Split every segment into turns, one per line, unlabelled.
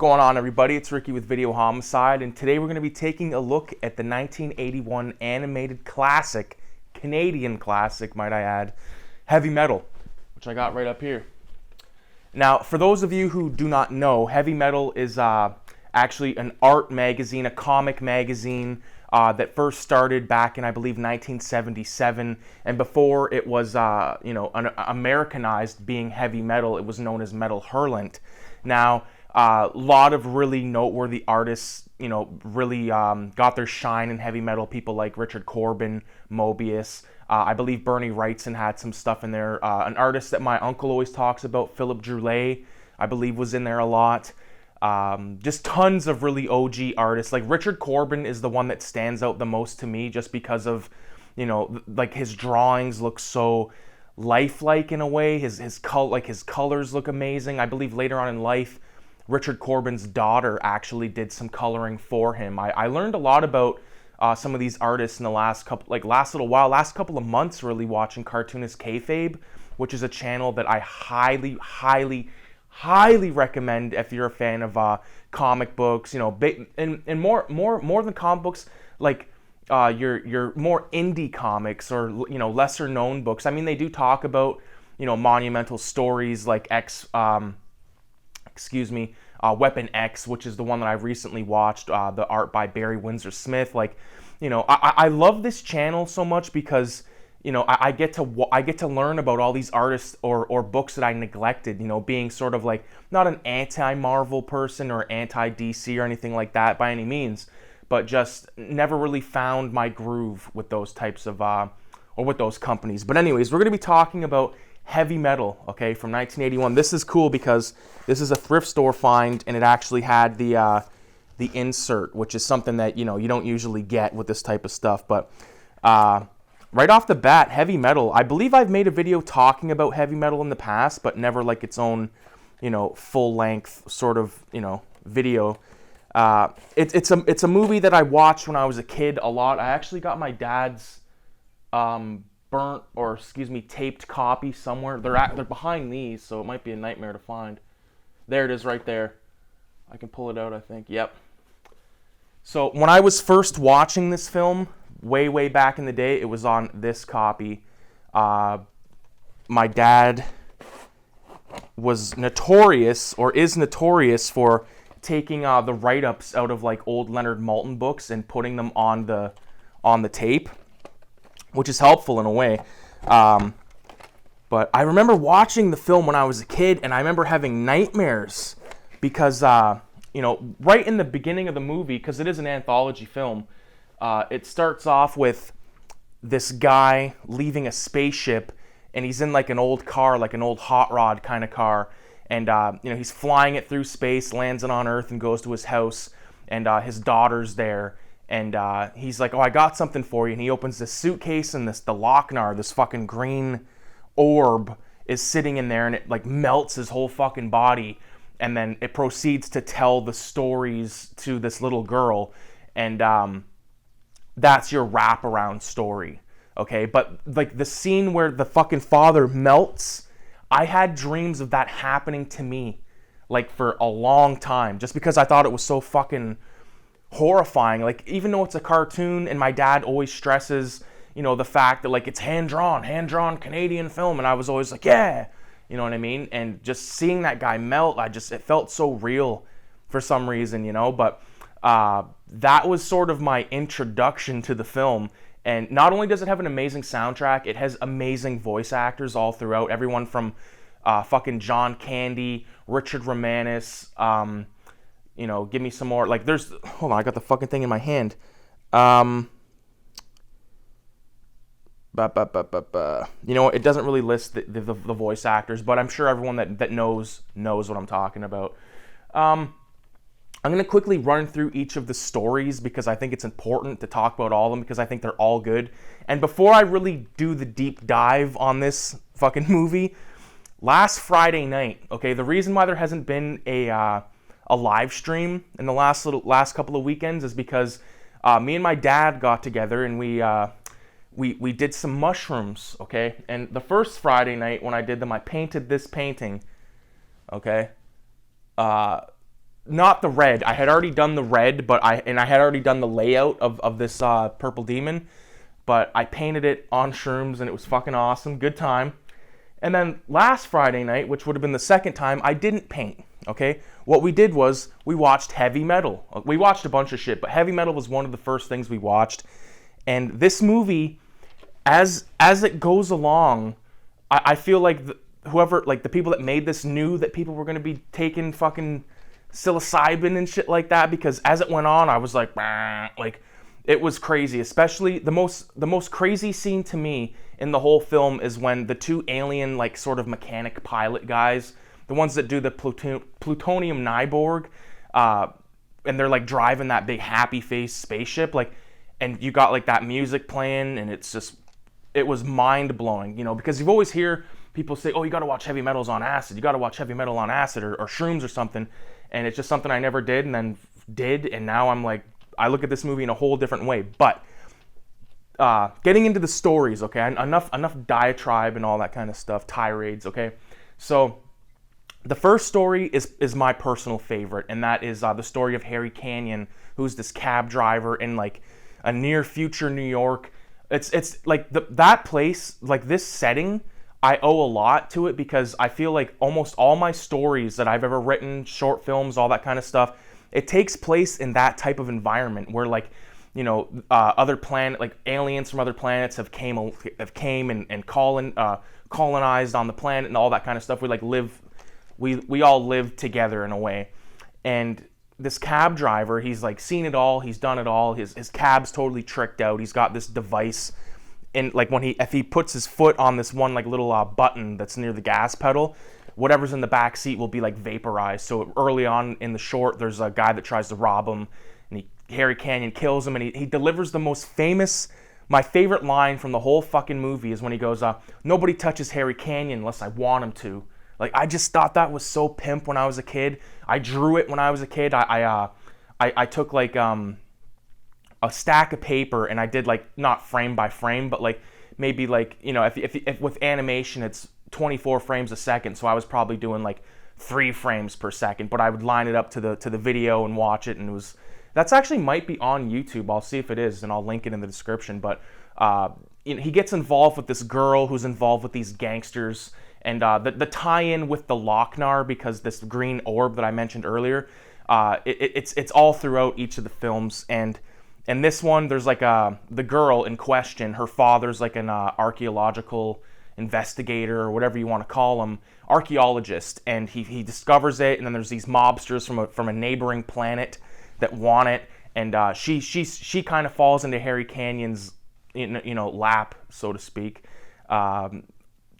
going on, everybody? It's Ricky with Video Homicide, and today we're going to be taking a look at the 1981 animated classic, Canadian classic, might I add, Heavy Metal, which I got right up here. Now, for those of you who do not know, Heavy Metal is actually an art magazine, a comic magazine that first started back in, I believe, 1977, and before it was, Americanized being Heavy Metal, it was known as Metal Hurlant. Now, a lot of really noteworthy artists, really got their shine in heavy metal. People like Richard Corbin, Mobius. I believe Bernie Wrightson had some stuff in there. An artist that my uncle always talks about, Philip Droulet, I believe was in there a lot. Just tons of really OG artists. Like Richard Corbin is the one that stands out the most to me, just because of, like his drawings look so lifelike in a way. His colors look amazing. I believe later on in life, Richard Corbin's daughter actually did some coloring for him. I learned a lot about some of these artists in the last couple of months, really, watching Cartoonist Kayfabe, which is a channel that I highly recommend if you're a fan of comic books, and more than comic books, like your more indie comics or lesser known books. I mean, they do talk about monumental stories like Weapon X, which is the one that I recently watched, the art by Barry Windsor Smith. I love this channel so much because I get to learn about all these artists or books that I neglected. Being sort of like not an anti-Marvel person or anti-DC or anything like that by any means, but just never really found my groove with those types of or with those companies. But anyways, we're going to be talking about Heavy Metal, okay, from 1981. This is cool because this is a thrift store find, and it actually had the insert, which is something that you don't usually get with this type of stuff. But right off the bat, Heavy Metal. I believe I've made a video talking about Heavy Metal in the past, but never like its own, full length sort of video. It's a movie that I watched when I was a kid a lot. I actually got my dad's taped copy somewhere. They're behind these, so it might be a nightmare to find. There it is right there. I can pull it out, I think. Yep. So when I was first watching this film, way back in the day, it was on this copy. My dad was notorious, or is notorious, for taking the write-ups out of like old Leonard Maltin books and putting them on the tape, which is helpful in a way. But I remember watching the film when I was a kid, and I remember having nightmares because, right in the beginning of the movie, because it is an anthology film, it starts off with this guy leaving a spaceship, and he's in like an old car, like an old hot rod kind of car, and he's flying it through space, lands it on Earth, and goes to his house, and his daughter's there. And he's like, "Oh, I got something for you." And he opens this suitcase, and the Lochnar, this fucking green orb, is sitting in there, and it like melts his whole fucking body. And then it proceeds to tell the stories to this little girl, and that's your wraparound story, okay? But like the scene where the fucking father melts, I had dreams of that happening to me, like for a long time, just because I thought it was so fucking horrifying. Like, even though it's a cartoon, and my dad always stresses the fact that like it's hand-drawn Canadian film, and I was always like, yeah, you know what I mean? And just seeing that guy melt, it felt so real for some reason, but that was sort of my introduction to the film. And not only does it have an amazing soundtrack, it has amazing voice actors all throughout, everyone from fucking John Candy, Richard Romanus, give me some more. Like, hold on, I got the fucking thing in my hand. It doesn't really list the voice actors, but I'm sure everyone that knows what I'm talking about. I'm going to quickly run through each of the stories because I think it's important to talk about all of them because I think they're all good. And before I really do the deep dive on this fucking movie, last Friday night, okay, the reason why there hasn't been a live stream in the last couple of weekends is because me and my dad got together and we did some mushrooms, okay? And the first Friday night when I did them, I painted this painting, okay? not the red. I had already done the red, but I had already done the layout of this purple demon, but I painted it on shrooms and it was fucking awesome. Good time. And then last Friday night, which would have been the second time, I didn't paint. Okay, what we did was we watched heavy metal. We watched a bunch of shit, but heavy metal was one of the first things we watched. And this movie, as it goes along, I feel like whoever, like the people that made this, knew that people were going to be taking fucking psilocybin and shit like that, because as it went on, I was like, bah, like it was crazy. Especially the most crazy scene to me in the whole film is when the two alien, like, sort of mechanic pilot guys, the ones that do the plutonium Nyborg, and they're like driving that big happy face spaceship, like, and you got like that music playing, and it was mind blowing, you know, because you always hear people say, oh, you got to watch heavy metals on acid, you got to watch heavy metal on acid or shrooms or something, and it's just something I never did, and then did, and now I'm like, I look at this movie in a whole different way. But getting into the stories, okay, enough diatribe and all that kind of stuff, tirades, okay. So the first story is my personal favorite, and that is the story of Harry Canyon, who's this cab driver in like a near future New York. It's like that place, like this setting, I owe a lot to it, because I feel like almost all my stories that I've ever written, short films, all that kind of stuff, it takes place in that type of environment where, like, you know, other planet, like aliens from other planets have came and colonized on the planet and all that kind of stuff. We like live, we all live together in a way. And this cab driver, he's like seen it all, he's done it all. His cab's totally tricked out. He's got this device, and like if he puts his foot on this one like little button that's near the gas pedal, whatever's in the back seat will be like vaporized. So early on in the short, there's a guy that tries to rob him, and Harry Canyon kills him, and he delivers the most famous, my favorite line from the whole fucking movie is when he goes, nobody touches Harry Canyon unless I want him to. Like, I just thought that was so pimp when I was a kid. I drew it when I was a kid. I took like a stack of paper, and I did like, not frame by frame, but like maybe like, you know, if with animation it's 24 frames a second, so I was probably doing like 3 frames per second, but I would line it up to the video and watch it, and that's actually might be on YouTube. I'll see if it is, and I'll link it in the description. But you know, he gets involved with this girl who's involved with these gangsters, and the tie-in with the Lochnar, because this green orb that I mentioned earlier, it's all throughout each of the films. And in this one, there's like the girl in question, her father's like an archaeological investigator, or whatever you want to call him, archaeologist, and he discovers it, and then there's these mobsters from a neighboring planet that want it, and she kind of falls into Harry Canyon's lap, so to speak,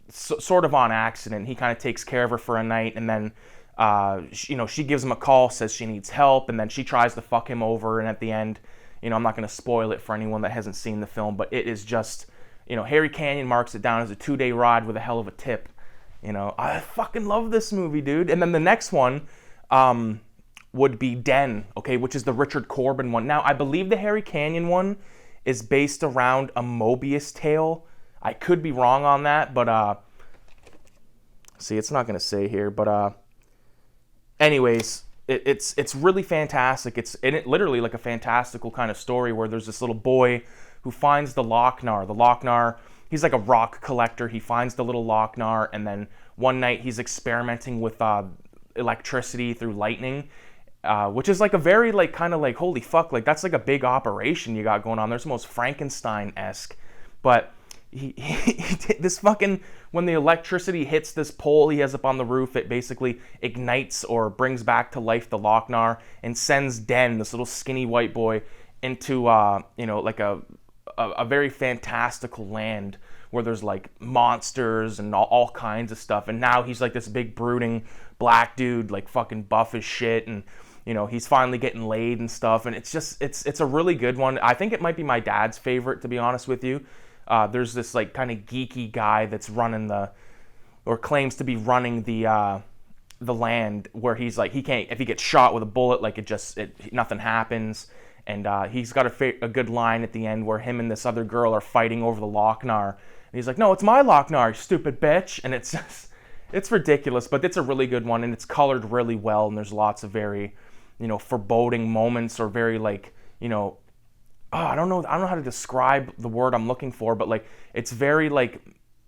sort of on accident. He kind of takes care of her for a night, and then she gives him a call, says she needs help, and then she tries to fuck him over, and at the end, I'm not going to spoil it for anyone that hasn't seen the film, but it is just, Harry Canyon marks it down as a 2-day ride with a hell of a tip. I fucking love this movie, dude. And then the next one would be Den, okay, which is the Richard Corbin one. Now, I believe the Harry Canyon one is based around a Mobius tale. I could be wrong on that, but see, it's not going to say here, but anyways, it's really fantastic. It's literally like a fantastical kind of story where there's this little boy who finds the Lochnar. The Lochnar, he's like a rock collector. He finds the little Lochnar, and then one night he's experimenting with electricity through lightning, which is like a very like kind of like, holy fuck, like that's like a big operation you got going on. There's almost Frankenstein-esque, but he this fucking, when the electricity hits this pole he has up on the roof, it basically ignites or brings back to life the Lochnar and sends Den, this little skinny white boy, into like a very fantastical land where there's like monsters and all kinds of stuff. And now he's like this big brooding black dude, like fucking buff as shit, and he's finally getting laid and stuff. And it's just it's a really good one. I think it might be my dad's favorite, to be honest with you. There's this like kind of geeky guy that's running or claims to be running the land, where he's like, he can't, if he gets shot with a bullet, like nothing happens. And he's got a good line at the end where him and this other girl are fighting over the Lochnar. And he's like, no, it's my Lochnar, you stupid bitch. And it's ridiculous, but it's a really good one, and it's colored really well, and there's lots of very foreboding moments, or very like, I don't know how to describe the word I'm looking for, but like it's very like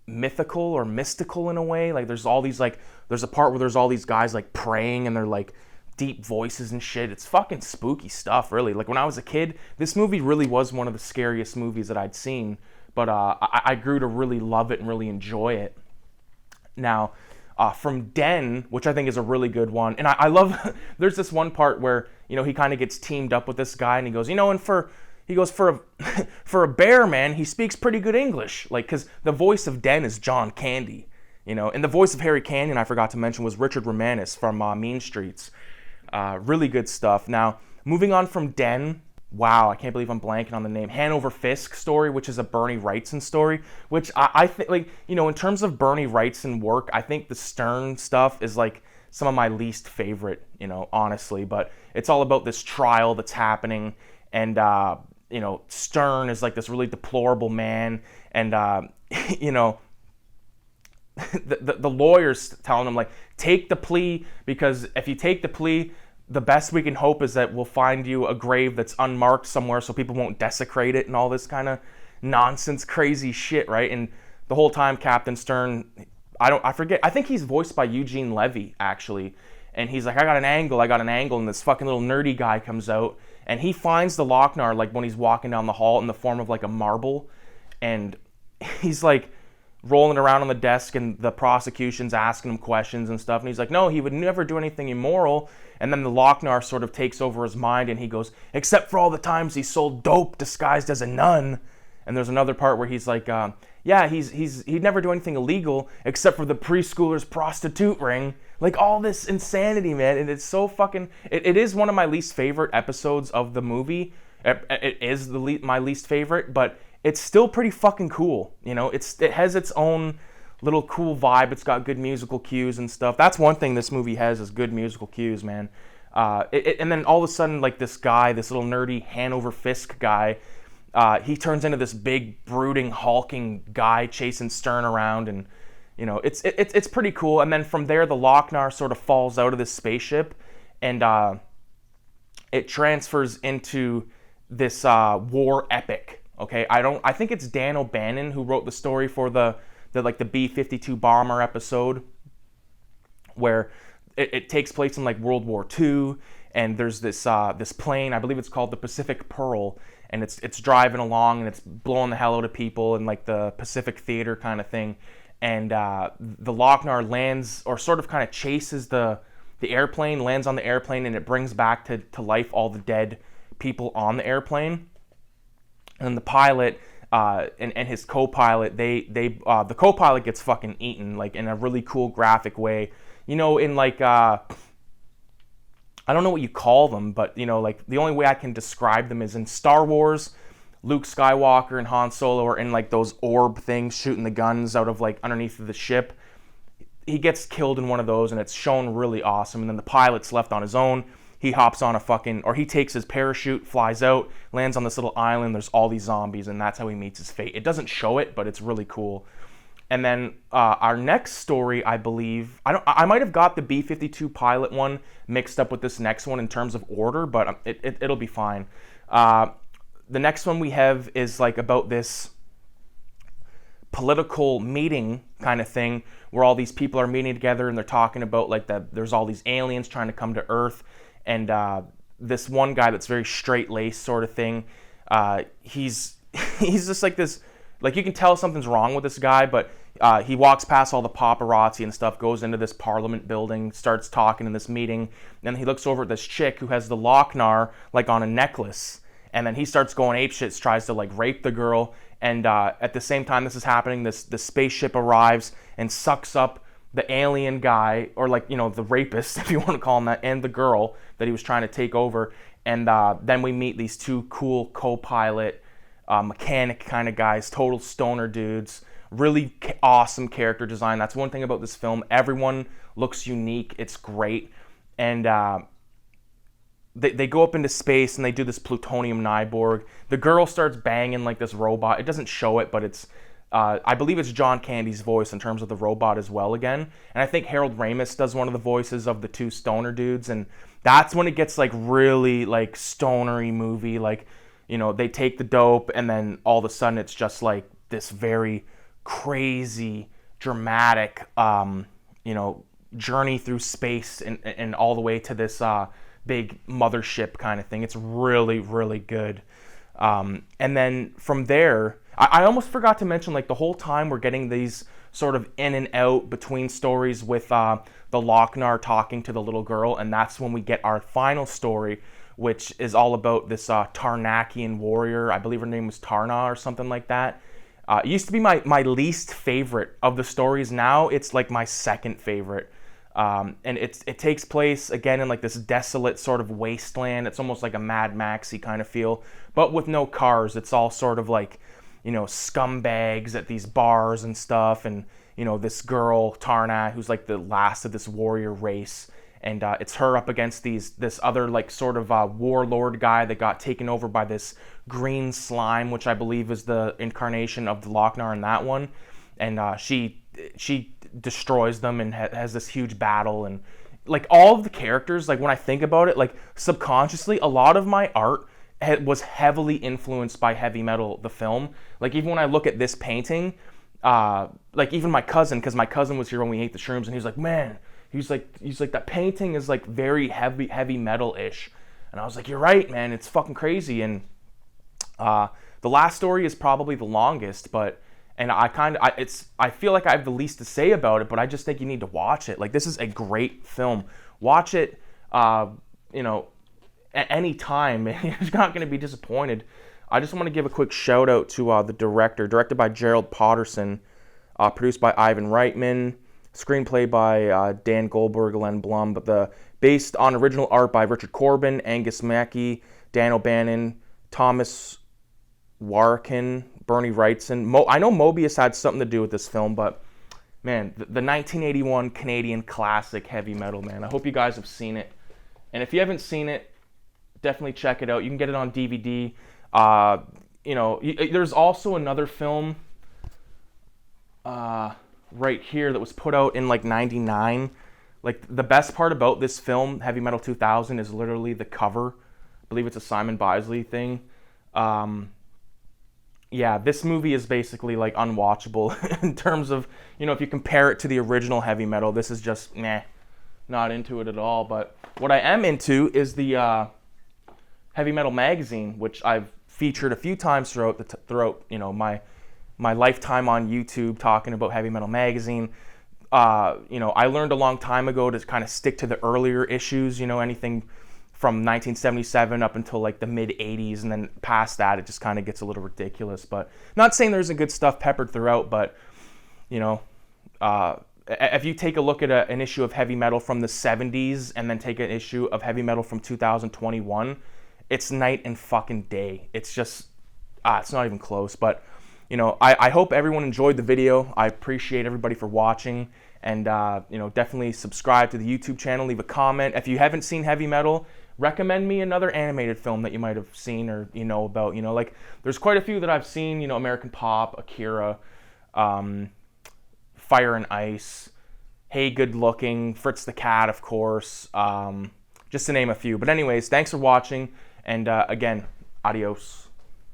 mythical or mystical in a way. Like there's all these like, there's a part where there's all these guys like praying, and they're like deep voices and shit. It's fucking spooky stuff, really. Like when I was a kid, this movie really was one of the scariest movies that I'd seen, but I grew to really love it and really enjoy it. Now, from Den, which I think is a really good one, and I love, there's this one part where, he kind of gets teamed up with this guy, and he goes, for a bear, man, he speaks pretty good English. Like, because the voice of Den is John Candy, and the voice of Harry Canyon, I forgot to mention, was Richard Romanus from Mean Streets. Really good stuff. Now, moving on from Den, wow, I can't believe I'm blanking on the name. Hanover Fisk story, which is a Bernie Wrightson story, which I think, like, in terms of Bernie Wrightson work, I think the Stern stuff is like some of my least favorite, honestly. But it's all about this trial that's happening, and Stern is like this really deplorable man, and the lawyer's telling him, like, take the plea, because if you take the plea, the best we can hope is that we'll find you a grave that's unmarked somewhere so people won't desecrate it, and all this kind of nonsense, crazy shit, right? And the whole time, Captain Stern, I forget, I think he's voiced by Eugene Levy, actually, and he's like, I got an angle, and this fucking little nerdy guy comes out, and he finds the Lochnar, like, when he's walking down the hall in the form of, like, a marble, and he's, like, rolling around on the desk, and the prosecution's asking him questions and stuff, and he's like, no, he would never do anything immoral. And then the Lochnar sort of takes over his mind, and he goes, except for all the times he sold dope disguised as a nun. And there's another part where he's like, he'd never do anything illegal except for the preschooler's prostitute ring. Like, all this insanity, man, and it's so fucking, it is one of my least favorite episodes of the movie. It is my least favorite, but it's still pretty fucking cool. It has its own little cool vibe. It's got good musical cues and stuff. That's one thing this movie has, is good musical cues, man. And then all of a sudden, like, this guy, this little nerdy Hanover Fisk guy, he turns into this big, brooding, hulking guy chasing Stern around, and it's pretty cool. And then from there, the Lochnar sort of falls out of this spaceship, and it transfers into this war epic. Okay, I think it's Dan O'Bannon who wrote the story for the B-52 bomber episode, where it takes place in like World War II, and there's this plane, I believe it's called the Pacific Pearl, and it's driving along, and it's blowing the hell out of people, and like the Pacific Theater kind of thing, and the Lochnar lands, or sort of kind of chases the airplane, lands on the airplane, and it brings back to life all the dead people on the airplane, and the pilot and his co-pilot, the co-pilot gets fucking eaten, like, in a really cool graphic way. In like, I don't know what you call them, but, like, the only way I can describe them is in Star Wars, Luke Skywalker and Han Solo are in, like, those orb things shooting the guns out of, like, underneath the ship. He gets killed in one of those, and it's shown really awesome, and then the pilot's left on his own. He hops on he takes his parachute, flies out, lands on this little island, there's all these zombies, and that's how he meets his fate. It doesn't show it, but it's really cool. And then our next story, I believe, I might have got the B-52 pilot one mixed up with this next one in terms of order, but it'll be fine. The next one we have is like about this political meeting kind of thing, where all these people are meeting together, and they're talking about like that there's all these aliens trying to come to Earth. And this one guy that's very straight-laced sort of thing, he's just like this, like, you can tell something's wrong with this guy, but he walks past all the paparazzi and stuff, goes into this parliament building, starts talking in this meeting, and he looks over at this chick who has the Lochnar, like, on a necklace, and then he starts going apeshit, tries to, like, rape the girl, and at the same time this is happening, the spaceship arrives and sucks up the alien guy, or like, the rapist, if you want to call him that, and the girl that he was trying to take over. And then we meet these two cool co-pilot, mechanic kind of guys, total stoner dudes. Really awesome character design. That's one thing about this film. Everyone looks unique. It's great. And they go up into space, and they do this plutonium Nyborg. The girl starts banging like this robot. It doesn't show it, but it's I believe it's John Candy's voice in terms of the robot as well again. And I think Harold Ramis does one of the voices of the two stoner dudes. And that's when it gets like really like stonery movie. Like, you know, they take the dope and then all of a sudden it's just like this very crazy, dramatic, you know, journey through space and all the way to this big mothership kind of thing. It's really, really good. And then from there, I almost forgot to mention, like, the whole time we're getting these sort of in and out between stories with the Lochnar talking to the little girl, and that's when we get our final story, which is all about this Tarnakian warrior. I believe her name was Tarna or something like that. It used to be my least favorite of the stories. Now it's like my second favorite. And it takes place again in like this desolate sort of wasteland. It's almost like a Mad Maxy kind of feel, but with no cars. It's all sort of like, you know, scumbags at these bars and stuff, and, you know, this girl Tarna, who's like the last of this warrior race, and it's her up against this other like sort of warlord guy that got taken over by this green slime, which I believe is the incarnation of the Lochnar in that one, and she destroys them and has this huge battle. And like all of the characters, like when I think about it, like subconsciously, a lot of my art was heavily influenced by Heavy Metal, the film. Like even when I look at this painting, like even my cousin, because my cousin was here when we ate the shrooms, and he's like, man, he's like that painting is like very heavy metal-ish. And I was like, you're right, man, it's fucking crazy. And the last story is probably the longest, but I feel like I have the least to say about it, but I just think you need to watch it. Like, this is a great film. Watch it, you know, at any time. You're not going to be disappointed. I just want to give a quick shout out to the directed by Gerald Potterson, produced by Ivan Reitman, screenplay by Dan Goldberg, Len Blum, but based on original art by Richard Corbin, Angus Mackey, Dan O'Bannon, Thomas Warkin, Bernie Wrightson. I know Mobius had something to do with this film, but man, the 1981 Canadian classic Heavy Metal, man. I hope you guys have seen it. And if you haven't seen it, definitely check it out. You can get it on DVD. You know, there's also another film right here that was put out in like 99. Like, the best part about this film, Heavy Metal 2000, is literally the cover. I believe it's a Simon Bisley thing. Yeah, this movie is basically like unwatchable in terms of, you know, if you compare it to the original Heavy Metal, this is just meh, not into it at all. But what I am into is the Heavy Metal magazine, which I've featured a few times throughout you know, my lifetime on YouTube, talking about Heavy Metal magazine. You know, I learned a long time ago to kind of stick to the earlier issues, you know, anything from 1977 up until like the mid 80s, and then past that it just kind of gets a little ridiculous. But not saying there isn't good stuff peppered throughout, but, you know, if you take a look at an issue of Heavy Metal from the 70s and then take an issue of Heavy Metal from 2021, it's night and fucking day. It's just, it's not even close. But, you know, I hope everyone enjoyed the video. I appreciate everybody for watching. And, you know, definitely subscribe to the YouTube channel. Leave a comment. If you haven't seen Heavy Metal, recommend me another animated film that you might have seen or you know about. You know, like, there's quite a few that I've seen, you know, American Pop, Akira, Fire and Ice, Hey Good Looking, Fritz the Cat, of course, just to name a few. But anyways, thanks for watching, and again, adios.